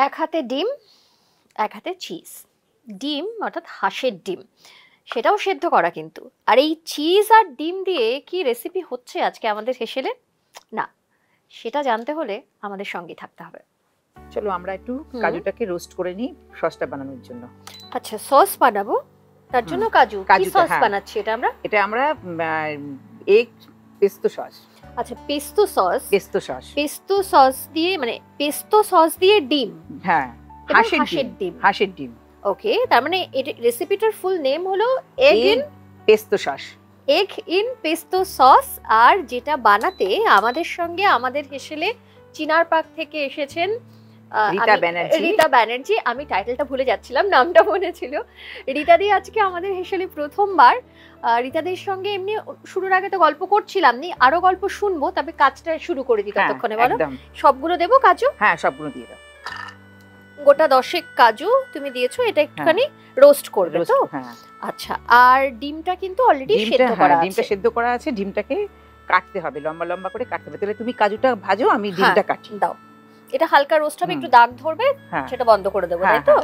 এক হাতে ডিম, এক হাতে চিজ। ডিম অর্থাৎ হাঁসের ডিম, সেটাও সেদ্ধ করা কিন্তু। আর এই চিজ আর ডিম দিয়ে কি রেসিপি হচ্ছে আজকে আমাদের হেসেলে, না সেটা জানতে হলে আমাদের সঙ্গে থাকতে হবে। চলো আমরা একটু কাজুটাকে রোস্ট করে নিই সসটা বানানোর জন্য। আচ্ছা, সস বানাবো, তার জন্য কাজু। কি সস বানাচ্ছি এটা আমরা? এটা আমরা এগ পেস্তো সস। আচ্ছা, pesto sauce. Pesto sauce, pesto sauce দিয়ে মানে পেস্তো সস দিয়ে ডিম। হ্যাঁ, হাঁসের ডিম। হাঁসের ডিম। ওকে, তার মানে রেসিপিটার ফুল নেম হলো egg in pesto sauce. Egg in pesto sauce. আর যেটা বানাতে আমাদের সঙ্গে আমাদের হেসেলে চিনার পাক থেকে এসেছেন রীতা ব্যানার্জি। আমি টাইটেলটা ভুলে যাচ্ছিলাম, নামটা মনে ছিল। রীতা দি আজকে আমাদের হেসেলে প্রথমবার। রীতাদের সঙ্গে এমনি শুরুর আগে তো গল্প করছিলাম, নি আরো গল্প শুনবো, তবে কাজটা শুরু করে দিই ততক্ষণে। বলো, সবগুলো দেবো কাজু? হ্যাঁ, সবগুলো দিয়ে দাও। গোটা 10 কাজু তুমি দিয়েছো, এটা একটুখানি রোস্ট করবে তো? আচ্ছা, আর ডিমটা কিন্তু অলরেডি সেদ্ধ করা আছে। ডিমটা সেদ্ধ করা আছে, ডিমটাকে কাটতে হবে, লম্বা লম্বা করে কাটতে হবে। তাহলে তুমি কাজুটা ভাজো, আমি ডিমটা কাটি। দাও, এটা হালকা রোস্ট হবে, একটু দাগ ধরবে, সেটা বন্ধ করে দেবো, তাই তো?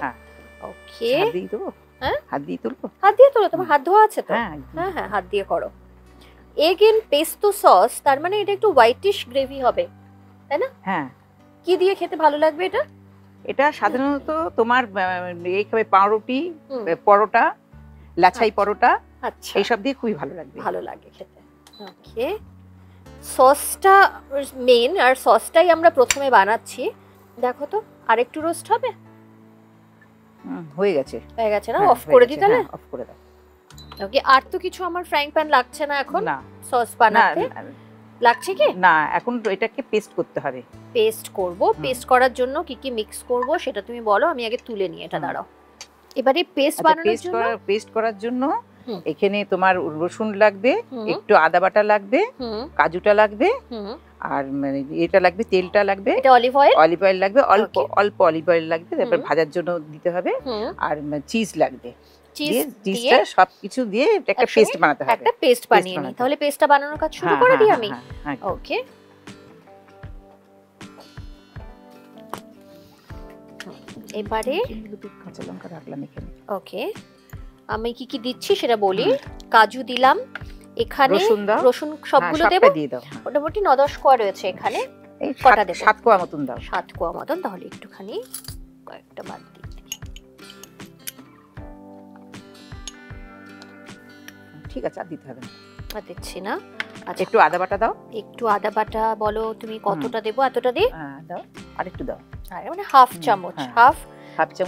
ওকে, হাত দিয়ে দেবো? হ্যাঁ, হাত দিয়ে তুলবো। হাত দিয়ে তোলো, তোমার হাত ধোয়া আছে তো? হ্যাঁ হ্যাঁ, হাত দিয়ে করো। এগ ইন পেস্তো সস, তার মানে এটা একটু হোয়াইটিশ গ্রেভি হবে, তাই না? হ্যাঁ। কি দিয়ে খেতে ভালো লাগবে এটা? এটা সাধারণত তোমার এই খাবে পাউরুটি, পরোটা, লাচ্ছাই পরোটা, আচ্ছা, এইসব দিয়ে খুবই ভালো লাগবে। ভালো লাগে খেতে। ওকে, সসটা মেন, আর সসটাই আমরা প্রথমে বানাচ্ছি। দেখো তো, আরেকটু রোস্ট হবে। হয়ে গেছে, হয়ে গেছে না? অফ করে দিই তাহলে? অফ করে দাও। ওকে, আর তো কিছু আমার ফ্রাইং প্যান লাগছে না এখন? না, সস বানাতে লাগছে কি? না, এখন এটাকে পেস্ট করতে হবে। পেস্ট করব। পেস্ট করার জন্য কি কি মিক্স করব সেটা তুমি বলো, আমি আগে তুলে নিই এটা। দাঁড়াও, এবারে পেস্ট বানানোর জন্য, পেস্ট করার জন্য এখানে তোমার রসুন লাগবে, একটু আদা বাটা লাগবে, কাজুটা লাগবে, আর মানে এটা লাগবে, তেলটা লাগবে, এটা অলিভ অয়েল। অলিভ অয়েল লাগবে, অল্প অল্প অলিভ অয়েল লাগবে, তারপর ভাজার জন্য দিতে হবে, আর চিজ লাগবে। চিজটা সবকিছু দিয়ে একটা পেস্ট বানাতে হবে। একটা পেস্ট বানিয়ে নিই তাহলে। পেস্টটা বানানোর কাজ শুরু করে দিই আমি। ওকে, এবারে কাঁচা লঙ্কা রাখলাম এখানে। ওকে, আমি কি কি দিচ্ছি সেটা বলি। কাজু দিলাম এখানে, রসুন সবগুলো দেব। মোটামুটি 9-10 কোয়া রয়েছে এখানে। কটা দেব? 7 কোয়া মতন দাও। 7 কোয়া মতন, তাহলে একটুখানি কয়েকটা বাদ দিই। ঠিক আছে, আর দিতে হবে না। আর দিচ্ছি না। আচ্ছা, একটু আদা বাটা দাও। একটু আদা বাটা বলো তুমি কতটা দেব? এতটা দিই? হ্যাঁ দাও, আর একটু দাও। আরে মানে হাফ চামচ, হাফ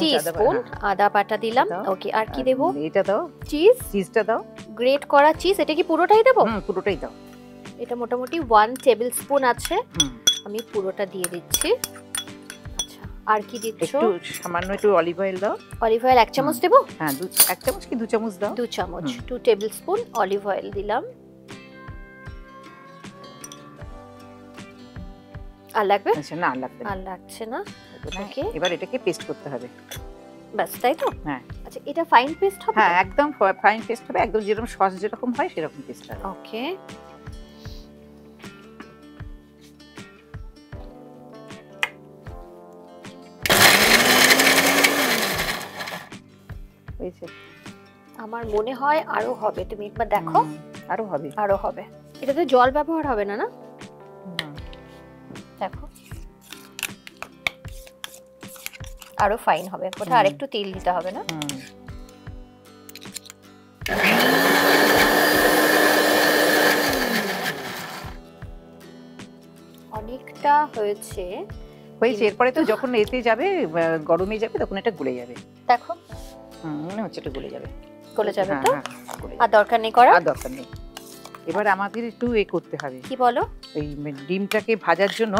টিস্পুন আদা বাটা দিলাম। ওকে, আর কি দেব? এটা দাও, চিজটা দাও, গ্রেট করা চিজ। এটা কি পুরোটাই দেব? পুরোটাই দাও। এটা মোটামুটি 1 টেবিল স্পুন আছে, আমি পুরোটা দিয়ে দিচ্ছি। আচ্ছা, আর কি দিচ্ছো? একটু সামান্য একটু অলিভ অয়েল দাও। অলিভ অয়েল 1 চামচ দেব? হ্যাঁ, 1 চামচ কি 2 চামচ দাও? 2 চামচ, 2 টেবিল স্পুন অলিভ অয়েল দিলাম। আর লাগবে? আচ্ছা, না লাগবে না। আর লাগছে না। ওকে, এবার এটাকে পেস্ট করতে হবে। বাস, তাই তো? হ্যাঁ। আচ্ছা, এটা ফাইন পেস্ট হবে? হ্যাঁ, একদম ফাইন পেস্ট হবে, একদম যেরকম সস যেরকম হয় সেরকম পেস্ট হবে। ওকে, হয়েছে? আমার মনে হয় আরো হবে, তুমি একবার দেখো। আরো হবে, আরো হবে। এটাতে জল ব্যবহার হবে না? না, দেখো আরো ফাইন হবে। ওটা আরেকটু তেল দিতে হবে না? অনেকটা হয়েছে। এরপরে তো যখন এতে যাবে, গরমে যাবে, তখন এটা গলে যাবে। দেখো, মনে হচ্ছে এটা গলে যাবে। গলে যাবে তো? আর দরকার নেই করা? আর দরকার নেই। এবার আমাদের একটু করতে হবে। কি বলো? এই ডিমটাকে ভাজার জন্য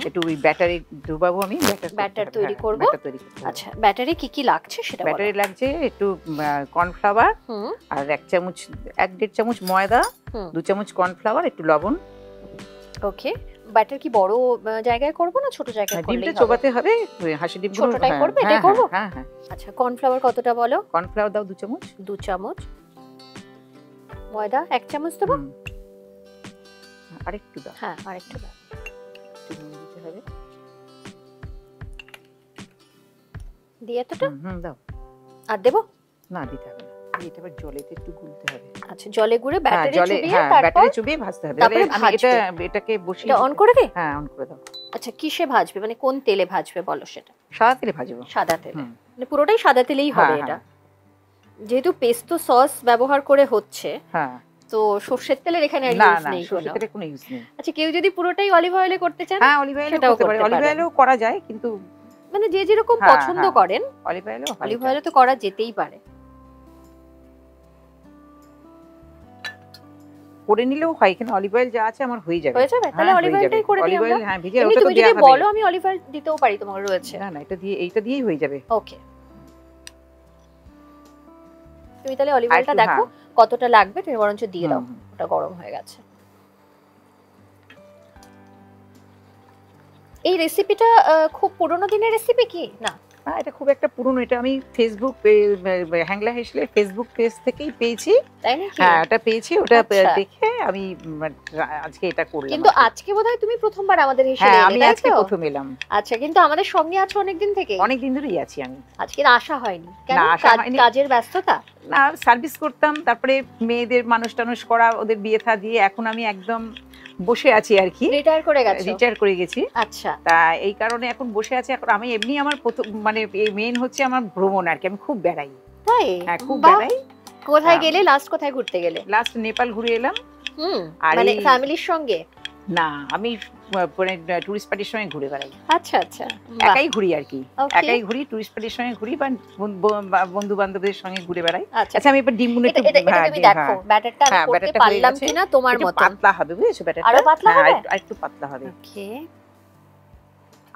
একটু ওই ব্যাটারি ডুবাবো। আমি ব্যাটার তৈরি করব। আচ্ছা, ব্যাটারে কি কি লাগছে সেটা বলো। ব্যাটারে লাগছে একটু কর্নফ্লাওয়ার, আর 1-1.5 চামচ ময়দা, 2 চামচ কর্নফ্লাওয়ার, একটু লবণ। ওকে, ব্যাটার কি বড় জায়গায় করব না ছোট জায়গায় করলেই হবে? ডিমটা চোবাতে হবে, হাঁসের ডিমগুলো ছোটটাই করবে, এটাই করব? হ্যাঁ হ্যাঁ। আচ্ছা, কর্নফ্লাওয়ার কতটা বলো? কর্নফ্লাওয়ার দাও 2 চামচ। 2 চামচ। ময়দা 1 চামচ দেব? আরেকটু দাও। হ্যাঁ, আরেকটু দাও। দিতে হবে। দিয়ে এতটা দাও। আর দেবো না, দিতে হবে না, এটা আবার জলেতে একটু গুলতে হবে। আচ্ছা, জলে গুলে ব্যাটারে চুবিয়ে তারপর ব্যাটারে চুবিয়ে ভাজতে হবে। তাহলে আমি এটাকে বসিয়ে অন করে দে। হ্যাঁ, অন করে দাও। আচ্ছা, কিসে ভাজবে, মানে কোন তেলে ভাজবে বলো সেটা? সাদা তেলে ভাজবো। সাদা তেলে, মানে পুরোটাই সাদা তেলেই হবে এটা। যেহেতু পেস্তো সস ব্যবহার করে হচ্ছে, হ্যাঁ, তো সরষের তেলের এখানে আর ইউজ নেই। সরষের তেলের কোনো ইউজ নেই। আচ্ছা, কেউ যদি পুরোটাই অলিভ অয়েলে করতে চান, হ্যাঁ, অলিভ অয়েলে করতে পারে। অলিভ অয়েলেও করা যায়, কিন্তু মানে যে যেরকম পছন্দ করেন। অলিভ অয়েলে তো করা যেতেই পারে। করে নিলেও হয়, এখানে অলিভ অয়েল যা আছে আমার হয়ে যাবে। তাহলে অলিভ অয়েলটাই করে দিই আমরা। হ্যাঁ, ভিজে ওটা তো দেয়া হবে। বলো আমি অলিভ অয়েল দিতেও পারি, তোমার রয়েছে। না, এইটা দিয়েই হয়ে যাবে। ওকে, তুমি তাহলে অলিভ অয়েলটা দেখো কতটা লাগবে, তুমি বরঞ্চ দিয়ে দাও, ওটা গরম হয়ে গেছে। এই রেসিপিটা খুব পুরনো দিনের রেসিপি কি না? না, এটা খুব একটা পুরনো, এটা আমি ফেসবুক হ্যাংলা হেসেলের ফেসবুক পেজ থেকেই পেয়েছি। তাই নাকি? হ্যাঁ, ওটা পেয়েছি, ওটা দেখে আমি আজকে এটা করলাম। কিন্তু আজকে বোধহয় তুমি প্রথমবার আমাদের হেসেলে এলে। হ্যাঁ, আমি আজকে প্রথম এলাম। আচ্ছা, কিন্তু আমাদের সঙ্গে আছো অনেকদিন থেকে? অনেকদিন ধরেই আছি আমি। আজকে আসা হয়নি কেন? কাজের ব্যস্ততা? না, সার্ভিস করতাম, তারপরে মেয়েদের মানুষ টানুষ করা, ওদের বিয়ে থা দিয়ে এখন আমি একদম বসে আছি আর কি। রিটায়ার করে গেছি। রিটায়ার করে গেছি। আচ্ছা, তা এই কারণে এখন বসে আছি। এখন আমি এমনি আমার মানে মেইন হচ্ছে আমার ভ্রমণ আর কি, আমি খুব বেড়াই। তাই? হ্যাঁ, খুব বেড়াই। কোথায় গেলে লাস্ট? কোথায় ঘুরতে গেলে? লাস্ট নেপাল ঘুরে এলাম। মানে ফ্যামিলির সঙ্গে? না, আমি টুরিস্ট পার্টির সঙ্গে ঘুরে বেড়াই। আচ্ছা আচ্ছা, একাই ঘুরি আর কি, একাই ঘুরি, টুরিস্ট পার্টির সঙ্গে ঘুরি বা বন্ধু বান্ধবদের সঙ্গে ঘুরে বেড়াই। আচ্ছা, আমি এবার ডিমগুলো একটু দেখো ব্যাটারটা আমি করতে পারলাম কিনা তোমার মত। পাতলা হবে, বুঝেছো? ব্যাটারটা আরো পাতলা হবে? আর একটু পাতলা হবে। ওকে,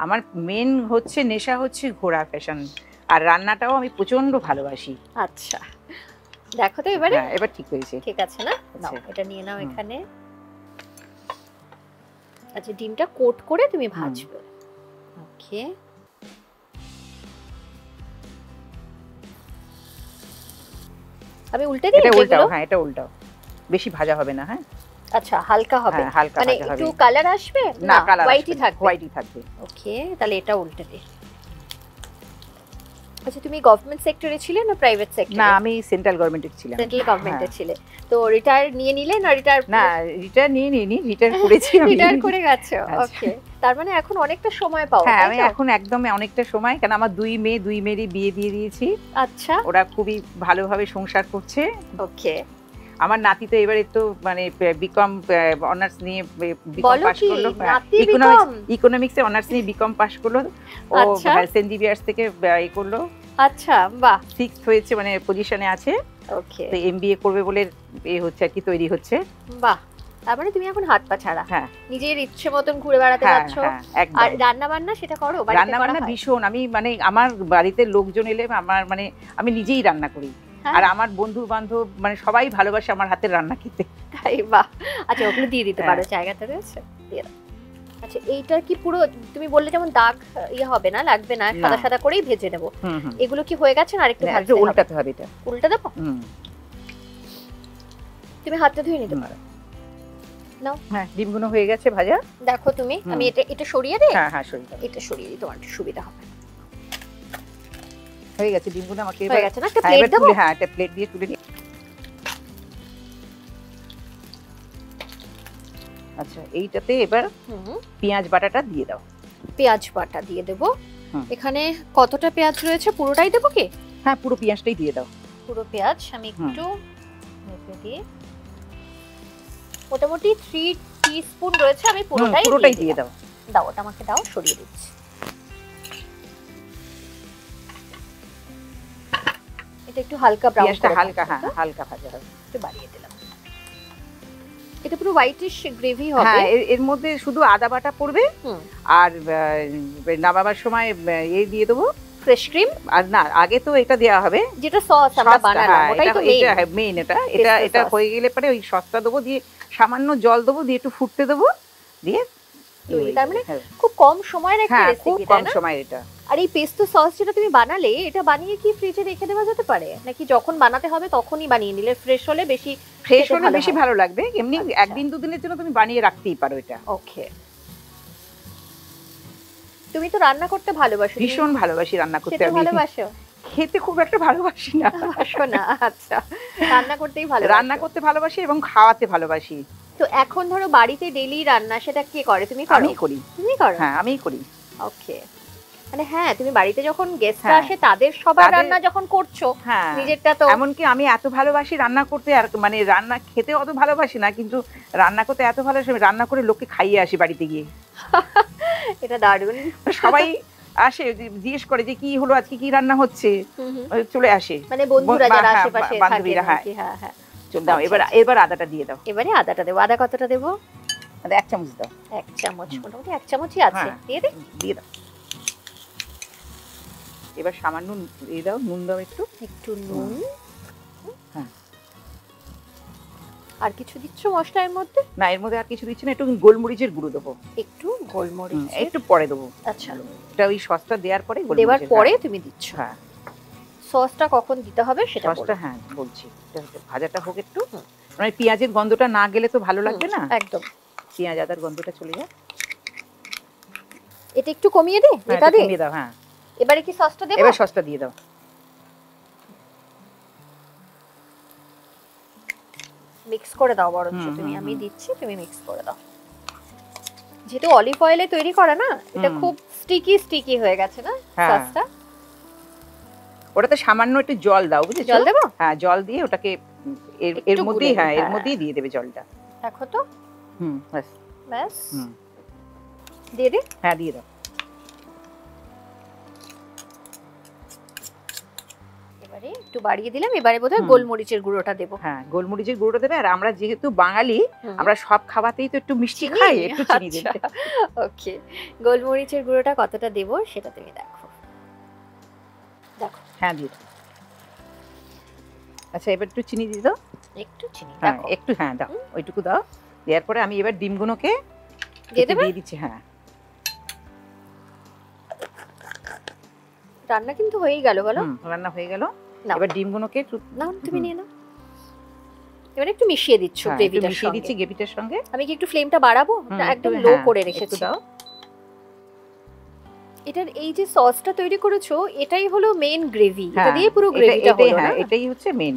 আমার মেন হচ্ছে নেশা হচ্ছে ঘোরা, ফ্যাশন, আর রান্নাটাও আমি প্রচন্ড ভালোবাসি। আচ্ছা, দেখো তো এবারে। হ্যাঁ, এবার ঠিক হয়েছে। ঠিক আছে না? নাও, এটা নিয়ে নাও এখানে। আচ্ছা, ডিমটা কোট করে তুমি ভাজবে। ওকে, আমি উল্টে দিই? এটা উল্টাও। হ্যাঁ, এটা উল্টাও, বেশি ভাজা হবে না। হ্যাঁ, আচ্ছা, হালকা হবে, হালকা মানে একটু কালার আসবে না? হোয়াইটই থাকবে। হোয়াইটই থাকবে। ওকে, তাহলে এটা উল্টে দিই। আচ্ছা, তুমি গভর্নমেন্ট সেক্টরে ছিলে না প্রাইভেট সেক্টরে? না, আমি সেন্ট্রাল গভর্নমেন্টে ছিলাম। সেন্ট্রাল গভর্নমেন্টে ছিলে, তো রিটায়ার নিয়ে নিলে না? রিটায়ার নিয়ে নিইনি, রিটায়ার করেছি আমি। রিটায়ার করে গেছো, ওকে। তার মানে এখন অনেকটা সময় পাও? হ্যাঁ, আমি এখন একদম অনেকটা সময়, কারণ আমার দুই মেয়েরই বিয়ে দিয়ে দিয়েছি। আচ্ছা, ওরা খুবই ভালোভাবে সংসার করছে। ওকে। আমার নাতি তো এবারে তো মানে বিকম অনার্স নিয়ে বিকম পাস করলো, ইকোনমিক্সে অনার্স নিয়ে বিকম পাস করলো। ও সেন্ট জেভিয়ার্স থেকে করলো। আচ্ছা, বাহ, 6th হয়েছে, মানে পজিশনে আছে। ওকে, তো এমবিএ করবে বলে হচ্ছে আর কি, তৈরি হচ্ছে। বাহ, তার মানে তুমি এখন হাত পা ছাড়া, হ্যাঁ, নিজের ইচ্ছে মতন ঘুরে বেড়াতে যাচ্ছো। আর রান্না বান্না সেটা করো? রান্না বান্না ভীষণ, আমি মানে আমার বাড়িতে লোকজন এলে আমার মানে আমি নিজেই রান্না করি। আর আমার বন্ধু বান্ধব মানে সবাই ভালোবাসে আমার হাতের রান্না খেতে। তাই? বাহ। আচ্ছা, ওগুলো দিয়ে দিতে পারো, জায়গাটা রয়েছে, দিয়ে দাও। আচ্ছা, এইটার কি পুরো তুমি বললে যেমন দাগ হবে না, লাগবে না, সাদা সাদা করেই ভেজে নেব। এগুলো কি হয়ে গেছে না আরেকটু ভাজতে হবে? উল্টাতে হবে, এটা উল্টে দেবো। তুমি হাতটা ধুয়ে নিতে পারো। নাও। হ্যাঁ, ডিমগুলো হয়ে গেছে ভাজা। দেখো তুমি, আমি এটা সরিয়ে দিই? হ্যাঁ হ্যাঁ, সরিয়ে দাও। এটা সরিয়ে দিই, তোমার সুবিধা হবে। হয়ে গেছে ডিমগুলো, আমাকে হয়ে গেছে না? একটা প্লেট দেবো? হ্যাঁ, একটা প্লেট দিয়ে তুলে দিই। আচ্ছা, এইটাতে এবার পেঁয়াজ বাটাটা দিয়ে দাও। পেঁয়াজ বাটা দিয়ে দেব। এখানে কতটা পেঁয়াজ রয়েছে? পুরোটাই দেবো কি? হ্যাঁ, পুরো পেঁয়াজটাই দিয়ে দাও। পুরো পেঁয়াজ আমি একটু মেপে দিই। মোটামুটি 3 টিস্পুন রয়েছে, আমি পুরোটাই দিয়ে দাও। দাও, ওটা আমাকে দাও, সরিয়ে দিচ্ছি। এটা একটু হালকা ব্রাউন করে, হালকা ভাজা হবে। একটু বাড়িয়ে দিলাম। এটা পুরো হোয়াইটিশ গ্রেভি হবে। হ্যাঁ, এর মধ্যে শুধু আদা বাটা পড়বে, আর নামাবার সময় দিয়ে দেবো ফ্রেশ ক্রিম। আর না, আগে তো এটা দেওয়া হবে, যেটা সস আমরা বানালাম, ওটাই তো মেইন। এটা হয়ে গেলে পরে ওই সসটা দেবো, দিয়ে সামান্য জল দেবো, দিয়ে একটু ফুটতে দেবো, দিয়ে তার মানে খুব কম সময়ের একটা রেসিপি, কম সময় এটা। আর এই পেস্তো সস যেটা তুমি বানালে, এটা বানিয়ে কি ফ্রিজে রেখে দেওয়া যেতে পারে, নাকি যখন বানাতে হবে তখনই বানিয়ে নিলে? ফ্রেশ হলে বেশি ভালো লাগবে। এমনি একদিন দুদিনের জন্য তুমি বানিয়ে রাখতেই পারো এটা। ওকে, তুমি তো রান্না করতে ভালোবাসো। ভীষণ ভালোবাসি রান্না করতে। আমি ভালোবাসো? খেতে খুব একটা ভালোবাসি না। না, আচ্ছা, রান্না করতেই ভালোবাসি। রান্না করতে ভালোবাসি এবং খাওয়াতে ভালোবাসি। তো এখন ধরো বাড়িতে ডেইলি রান্না সেটা কে করে? তুমি করো? আমি করি। তুমি করো? হ্যাঁ, আমিই করি। ওকে, মানে হ্যাঁ, তুমি বাড়িতে যখন গেস্টরা আসে তাদের সবার রান্না যখন করছো, নিজেরটা তো। এমনকি আমি এত ভালোবাসি রান্না করতে, আর মানে রান্না খেতে অত ভালোবাসি না, কিন্তু রান্না করতে এত ভালোবাসি, রান্না করে লোককে খাইয়ে আসি বাড়িতে গিয়ে। এটা দারুণ। সবাই আসে, জিজ্ঞেস করে যে কি হলো আজকে, কি রান্না হচ্ছে, চলে আসে মানে বন্ধুরা যারা আশেপাশে থাকে। বান্ধবীরা। হ্যাঁ হ্যাঁ, চল দাও। এবার আদাটা দিয়ে দাও। এবারে আদাটা দেবো। আদা কতটা দেবো? 1 চামচ দাও। 1 চামচ, মোটামুটি 1 চামচই আছে। দিয়ে দাও। এবার সামান্য দিয়ে দাও, নুন দাও, একটু নুন। হ্যাঁ, আর কিছু দিচ্ছ মশলা এর মধ্যে? না, এর মধ্যে আর কিছু দিচ্ছি না। একটু গোলমরিচের গুঁড়ো দেবো। একটু গোলমরিচ একটু পরে দেবো। আচ্ছা, এটা ওই সসটা দেওয়ার পরে, দেওয়ার পরে তুমি দিচ্ছ? হ্যাঁ। সসটা কখন দিতে হবে সেটা বলো। সসটা হ্যাঁ বলছি, ভাজাটা হোক একটু, মানে পেঁয়াজের গন্ধটা না গেলে তো ভালো লাগবে না। একদম, পেঁয়াজ আদার গন্ধটা চলে যায়। এটা একটু কমিয়ে দে। এটা দে, কমিয়ে দাও। হ্যাঁ, এবারে কি সসটা দেব? এবার সসটা দিয়ে দাও। মিক্স করে দাও বরঞ্চ তুমি। আমি দিচ্ছি, তুমি মিক্স করে দাও। যেহেতু অলিভ অয়েলে তৈরি করা না, এটা খুব স্টিকি হয়ে গেছে না সসটা। ওটাতে সামান্য একটু জল দাও, বুঝেছো? জল দেব? হ্যাঁ, জল দিয়ে ওটাকে এর মধ্যেই, হ্যাঁ এর মধ্যেই দিয়ে দেবে জলটা। দেখো তো। ব্যাস ব্যাস, দিয়ে দে। হ্যাঁ, দিয়ে দাও। এবারে একটু বাড়িয়ে দিলাম। এবারে বোধহয় গোলমরিচের গুঁড়োটা দেব। হ্যাঁ, গোলমরিচের গুঁড়োটা দেবে। আর আমরা যেহেতু বাঙালি, আমরা সব খাবারতেই তো একটু মিষ্টি খাই, একটু চিনি দেবে। ওকে, গোলমরিচের গুঁড়োটা কতটা দেব সেটা তুমি দেখো। হ্যাঁ, দিয়ে দাও। আচ্ছা, এবার একটু চিনি দিয়ে দাও। একটু চিনি দেখো, একটু। হ্যাঁ দাও, ওইটুকু দাও। দেওয়ার পরে আমি এবার ডিমগুলোকে দিয়ে দিচ্ছি। হ্যাঁ, রান্না কিন্তু হয়েই গেল। বলো। রান্না হয়ে গেল। এবার ডিমগুলোকে নাও, তুমি নিয়ে নাও। এবার একটু মিশিয়ে দিচ্ছ গ্রেভিটার সঙ্গে। মিশিয়ে দিচ্ছি গ্রেভিটার সঙ্গে। আমি কি একটু ফ্লেমটা বাড়াবো? একদম লো করে রেখেছি। দাও। এটার এই যে সসটা তৈরি করেছো, এটাই হলো মেইন গ্রেভি। এটা দিয়ে পুরো গ্রেভিটা হলো না? এটাই হচ্ছে মেইন।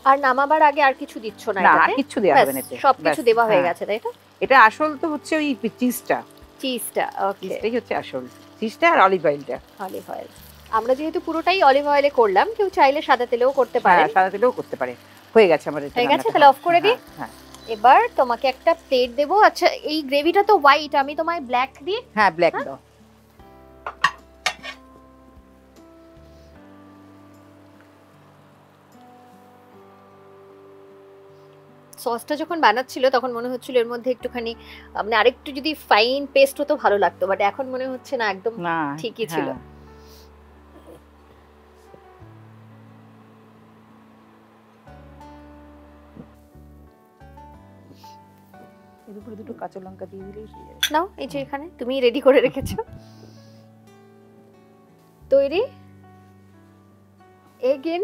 আর নামাবার আগে আর কিছু দিচ্ছ না? না, আর কিছু দেয়া হবে না। এতে সবকিছু দেওয়া হয়ে গেছে, তাই তো? এটা আসল তো হচ্ছে ওই চিজটা। ওকে, এটাই হচ্ছে আসল চিজটা। আর অলিভ অয়েলটা। অলিভ অয়েল আমরা যেহেতু পুরোটাই অলিভ অয়েলে করলাম, কেউ চাইলে সাদা তেলেও করতে পারে। সাদা তেলেও করতে পারে। হয়ে গেছে আমাদের। হয়ে গেছে, তাহলে অফ করে দিই। হ্যাঁ, এবার তোমাকে একটা প্লেট দেবো। আচ্ছা, এই গ্রেভিটা তো হোয়াইট, আমি তোমায় ব্ল্যাক দিই। হ্যাঁ, ব্ল্যাক দাও। সসটা যখন বানাচ্ছিল তখন মনে হচ্ছিল এর মধ্যে একটুখানি মানে আরেকটু যদি ফাইন পেস্ট হতো ভালো লাগতো, বাট এখন মনে হচ্ছে না, একদম ঠিকই ছিল। এর উপরে দুটো কাঁচা লঙ্কা দিয়ে দিলেই হয়ে যাবে। নাও, এই যে এখানে তুমি রেডি করে রেখেছো। তৈরি এগ ইন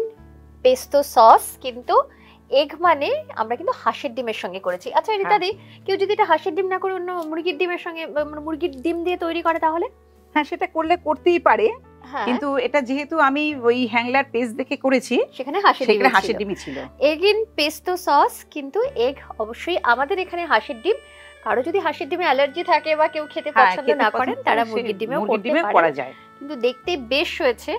পেস্তো সস। কিন্তু এগ মানে আমরা কিন্তু হাঁসের ডিমের সঙ্গে করেছি। আচ্ছা রিতাদি, কেউ যদি এটা হাঁসের ডিম না করে অন্য মুরগির ডিমের সঙ্গে, মুরগির ডিম দিয়ে তৈরি করে তাহলে? হ্যাঁ, সেটা করলে করতেই পারে, কিন্তু এটা যেহেতু আমি ওই হ্যাংলার পেস্ট দেখে করেছি, সেখানে হাঁসের ডিমই ছিল। এগ ইন পেস্তো সস, কিন্তু এগ অবশ্যই আমাদের এখানে হাঁসের ডিম। কারো যদি হাঁসের ডিমে অ্যালার্জি থাকে বা কেউ খেতে পছন্দ না করেন, তারা মুরগির ডিমেও করতে করা যায়। কিন্তু দেখতে বেশ হয়েছে,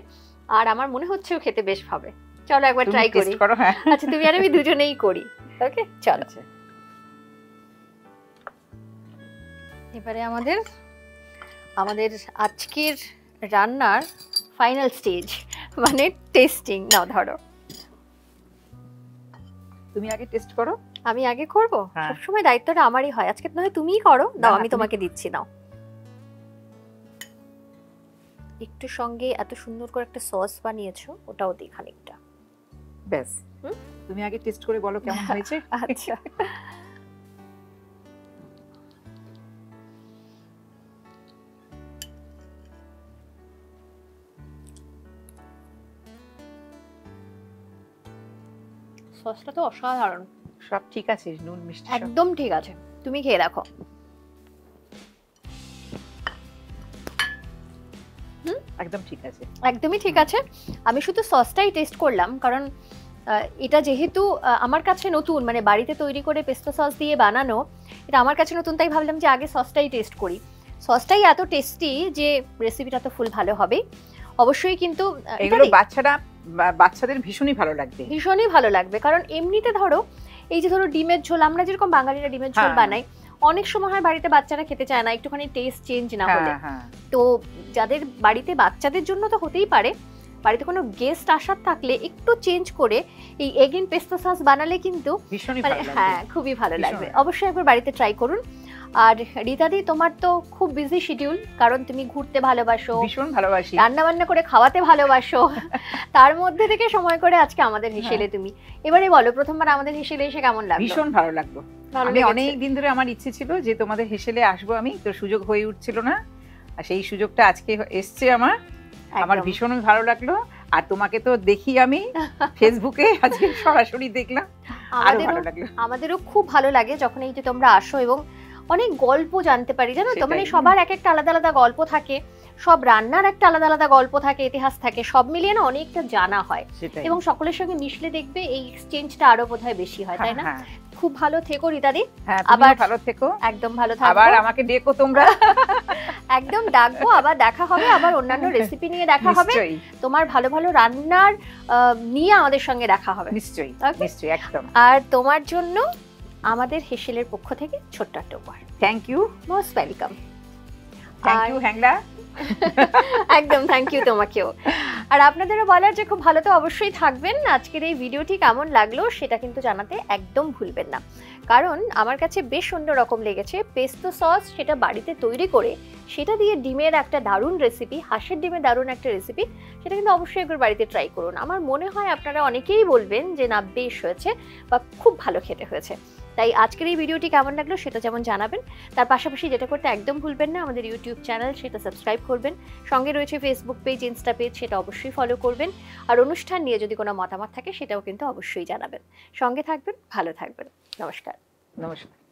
আর আমার মনে হচ্ছে খেতে বেশ হবে। চলো একবার ট্রাই করি। আচ্ছা, তুমি আর আমি দুজনেই করি। ওকে, চলো। এবারে আমাদের আজকের রান্নার ফাইনাল স্টেজ, মানে টেস্টিং। নাও ধরো, তুমি আগে টেস্ট করো। আমি আগে করব? সবসময় দায়িত্বটা আমারই হয়, আজকে নয় তুমিই করো। দাও, আমি তোমাকে দিচ্ছি। নাও, একটু সঙ্গে এত সুন্দর করে একটা সস বানিয়েছো, ওটাও দিই খানিকটা। ব্যাস, তুমি আগে টেস্ট করে বলো কেমন হয়েছে। আচ্ছা, সসটা তো অসাধারণ। সব ঠিক আছে, নুন মিষ্টি একদম ঠিক আছে। তুমি খেয়ে দেখো। একদম ঠিক আছে, একদমই ঠিক আছে। আমি শুধু সসটাই টেস্ট করলাম, কারণ এটা যেহেতু আমার কাছে নতুন, মানে বাড়িতে তৈরি করে পেস্তো সস দিয়ে বানানো, এটা আমার কাছে নতুন, তাই ভাবলাম যে আগে সসটাই টেস্ট করি। সসটাই এত টেস্টি যে রেসিপিটা তো ফুল ভালো হবে অবশ্যই। কিন্তু এগুলো বাচ্চাদের ভীষণই ভালো লাগবে, ভীষণই ভালো লাগবে। কারণ এমনিতে ধরো এই যে ধরো ডিমের ঝোল, আমরা যেরকম বাঙালিরা ডিমের ঝোল বানাই, অনেক সময় হয় বাড়িতে বাচ্চারা খেতে চায় না একটুখানি টেস্ট চেঞ্জ না হলে। তো যাদের বাড়িতে বাচ্চাদের জন্য তো হতেই পারে, বাড়িতে কোনো গেস্ট আসার থাকলে একটু চেঞ্জ করে এই এগ ইন পেস্তো সস বানালে কিন্তু হ্যাঁ খুবই ভালো লাগবে। অবশ্যই একবার বাড়িতে ট্রাই করুন। আর রীতাদি, তোমার তো খুব বিজি শিডিউল, কারণ তুমি ঘুরতে ভালোবাসো, ভীষণ ভালোবাসি, রান্না বান্না করে খাওয়াতে ভালোবাসো, তার মধ্যে থেকে সময় করে আজকে আমাদের হেসেলে তুমি। এবারে বলো, প্রথমবার আমাদের হেসেলে এসে কেমন লাগলো? ভীষণ ভালো লাগলো। আমি অনেক দিন ধরে আমার ইচ্ছে ছিল যে তোমাদের হেসেলে আসবো, আমি তো সুযোগ হয়ে উঠছিল না, আর সেই সুযোগটা আজকে এসছে আমার ভীষণ ভালো লাগলো। আর তোমাকে তো দেখি আমি ফেসবুকে, আজকে সরাসরি দেখলাম, আমাদেরও খুব ভালো লাগে যখন এই যে তোমরা আসো এবং অনেক গল্প জানতে পারি, জানো তো, মানে সবার এক একটা আলাদা আলাদা গল্প থাকে, সব রান্নার একটা আলাদা আলাদা গল্প থাকে, ইতিহাস থাকে, সব মিলিয়ে না অনেকটা জানা হয়। এবং সকলের সঙ্গে মিশলে দেখবে এই এক্সচেঞ্জটা আরো বোধহয় বেশি হয়, তাই না? খুব ভালো থেকো রীতাদি, আবার ভালো থেকো, একদম ভালো থাকো, আবার আমাকে ডেকো তোমরা, একদম ডাকবো, আবার দেখা হবে, আবার অন্যান্য রেসিপি নিয়ে দেখা হবে, তোমার ভালো ভালো রান্নার নিয়ে আমাদের সঙ্গে দেখা হবে নিশ্চয়ই, নিশ্চয়ই, একদম। আর তোমার জন্য আমাদের হেসেলের পক্ষ থেকে ছোট্ট একটা উপহার। Thank you, most welcome. Thank you Hangla, একদম থ্যাংক ইউ তোমাকেও। আর আপনাদেরও বলার যে খুব ভালো তো অবশ্যই থাকবেন। আজকের এই ভিডিওটি কেমন লাগলো সেটা কিন্তু জানাতে একদম ভুলবেন না, কারণ আমার কাছে বেশ অন্যরকম লেগেছে। পেস্তো সস সেটা বাড়িতে তৈরি করে সেটা দিয়ে ডিমের একটা দারুণ রেসিপি, হাঁসের ডিমের দারুণ একটা রেসিপি, সেটা কিন্তু অবশ্যই একবার বাড়িতে ট্রাই করুন। আমার মনে হয় আপনারা অনেকেই বলবেন যে না বেশ হয়েছে বা খুব ভালো খেতে হয়েছে। তাই আজকের এই ভিডিওটি কেমন লাগলো সেটা যেমন জানাবেন, তার পাশাপাশি যেটা করতে একদম ভুলবেন না, আমাদের ইউটিউব চ্যানেল সেটা সাবস্ক্রাইব করবেন, সঙ্গে রয়েছে ফেসবুক পেজ, ইনস্টা পেজ, সেটা অবশ্যই ফলো করবেন। আর অনুষ্ঠান নিয়ে যদি কোনো মতামত থাকে সেটাও কিন্তু অবশ্যই জানাবেন। সঙ্গে থাকবেন, ভালো থাকবেন। নমস্কার। নমস্কার।